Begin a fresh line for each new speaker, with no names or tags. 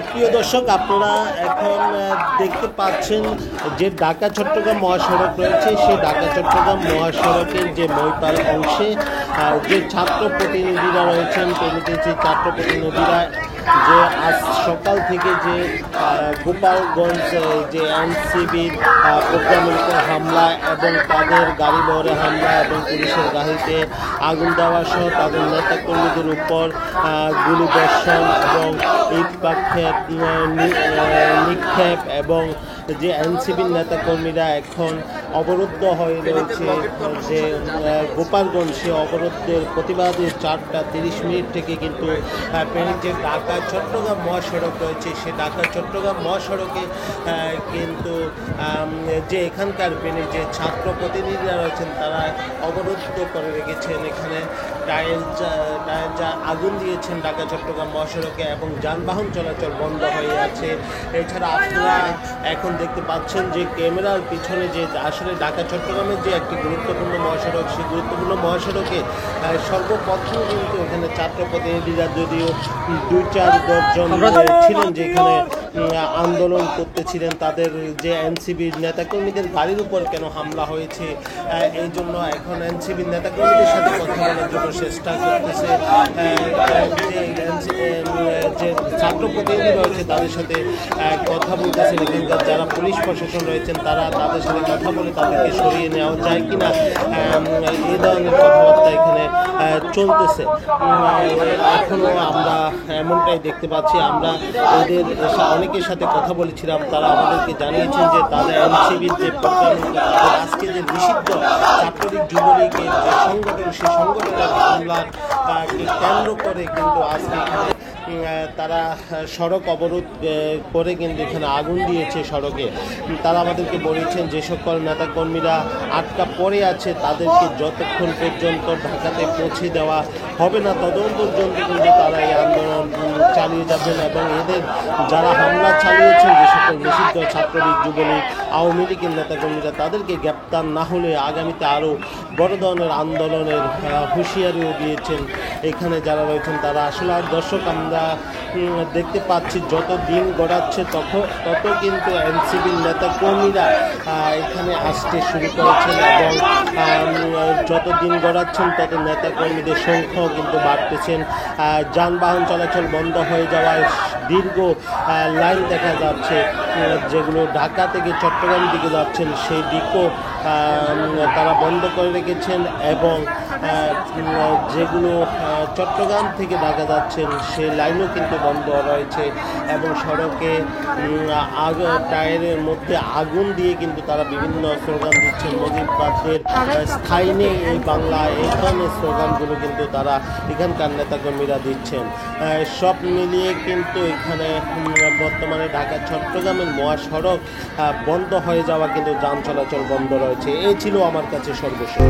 প্রিয় দর্শক, আপনারা এখন দেখতে পাচ্ছেন যে ঢাকা চট্টগ্রাম মহাসড়ক রয়েছে। সেই ঢাকা চট্টগ্রাম মহাসড়কের যে মইপাল অংশে যে ছাত্র প্রতিনিধিরা রয়েছেন, সেই ছাত্র প্রতিনিধিরা যে আজ সকাল থেকে যে গোপালগঞ্জ যে এনসিবির প্রোগ্রামের উপর হামলা এবং তাদের গাড়ি বহরে হামলা এবং পুলিশের গাড়িতে আগুন দেওয়া সহ তাদের নেতাকর্মীদের উপর গুলিবর্ষণ এবং ইট পাটকেল নিক্ষেপ এবং যে এনসিবির নেতাকর্মীরা এখন অবরুদ্ধ হয়ে রয়েছে যে গোপালগঞ্জ, সে অবরোধের প্রতিবাদে 4:30 থেকে কিন্তু যে ঢাকা চট্টগ্রাম মহাসড়ক রয়েছে, সে ঢাকা চট্টগ্রাম মহাসড়কে কিন্তু যে এখানকার যে ছাত্র প্রতিনিধিরা রয়েছেন তারা অবরুদ্ধ করে রেখেছেন। এখানে টায়ার আগুন দিয়েছেন ঢাকা চট্টগ্রাম মহাসড়কে এবং যানবাহন চলাচল বন্ধ হয়ে আছে। এছাড়া আপনারা এখন দেখতে পাচ্ছেন যে ক্যামেরার পিছনে যে আসলে ঢাকা চট্টগ্রামের যে একটি গুরুত্বপূর্ণ মহাসড়ক, সেই গুরুত্বপূর্ণ মহাসড়কে সর্বপ্রথম কিন্তু এখানে ছাত্র প্রতিনিধিরা যদিও 2-4 জন ছিলেন যেখানে আন্দোলন করতেছিলেন, তাদের যে এনসিবির নেতাকর্মীদের গাড়ির উপর কেন হামলা হয়েছে এই জন্য এখন এনসিবির নেতাকর্মীদের সাথে কথা বলার জন্য চেষ্টা করতেছে যে ছাত্র প্রতিনিধি রয়েছে তাদের সাথে কথা বলতেছেন। এখানকার যারা পুলিশ প্রশাসন রয়েছেন তারা তাদের সাথে কথা বলে তাদেরকে সরিয়ে নেওয়া যায় কিনা এই ধরনের কথাবার্তা এখানে চলতেছে। এখনও আমরা এমনটাই দেখতে পাচ্ছি। আমরা এদের অনেকের সাথে কথা বলেছিলাম, তারা আমাদেরকে জানিয়েছেন যে তাদের এনসিবির যে প্রোগ্রাম, আজকে যে নিষিদ্ধ ছাত্রলীগ যুবলীগের যে সংগঠন, সেই সংগঠনের হামলাকে কেন্দ্র করে কিন্তু আজকে তারা সড়ক অবরোধ করে কিন্তু এখানে আগুন দিয়েছে সড়কে। তারা আমাদেরকে বলেছেন যে সকল নেতাকর্মীরা আটকা পড়ে আছে তাদেরকে যতক্ষণ পর্যন্ত ঢাকাতে পৌঁছে দেওয়া হবে না ততক্ষণ পর্যন্ত কিন্তু তারা এই আন্দোলন চালিয়ে যাবেন এবং এদের যারা হামলা চালিয়েছেন যে সকল নিষিদ্ধ ছাত্রলীগ যুবলীগ আওয়ামী লীগের নেতাকর্মীরা তাদেরকে গ্রেপ্তার না হলে আগামীতে আরও বড় ধরনের আন্দোলনের হুঁশিয়ারিও দিয়েছেন এখানে যারা রয়েছেন তারা। আসলে দর্শক, আমরা দেখতে পাচ্ছি যত দিন গড়াচ্ছে তত কিন্তু এনসিবির নেতাকর্মীরা এখানে আসতে শুরু করেছেন এবং যত দিন গড়াচ্ছেন তত নেতাকর্মীদের সংখ্যাও কিন্তু বাড়তেছেন। যানবাহন চলাচল বন্ধ হয়ে যাওয়ায় দীর্ঘ লাইন দেখা যাচ্ছে, যেগুলো ঢাকা থেকে চট্টগ্রাম দিকে যাচ্ছেন সেই দিকও তারা বন্ধ করে রেখেছেন এবং যেগুলো চট্টগ্রাম থেকে ঢাকা যাচ্ছেন সেই লাইনও কিন্তু বন্ধ রয়েছে এবং সড়কে টায়ারের মধ্যে আগুন দিয়ে কিন্তু তারা বিভিন্ন স্লোগান দিচ্ছেন। মুজিববাদের স্থায়ী নেই এই বাংলা, এই ধরনের স্লোগানগুলো কিন্তু তারা এখানকার নেতাকর্মীরা দিচ্ছেন। সব মিলিয়ে কিন্তু এখানে বর্তমানে ঢাকা চট্টগ্রামের মহাসড়ক বন্ধ হয়ে যাওয়া কিন্তু যান চলাচল বন্ধ রয়েছে। এই ছিল আমার কাছে সর্বশেষ।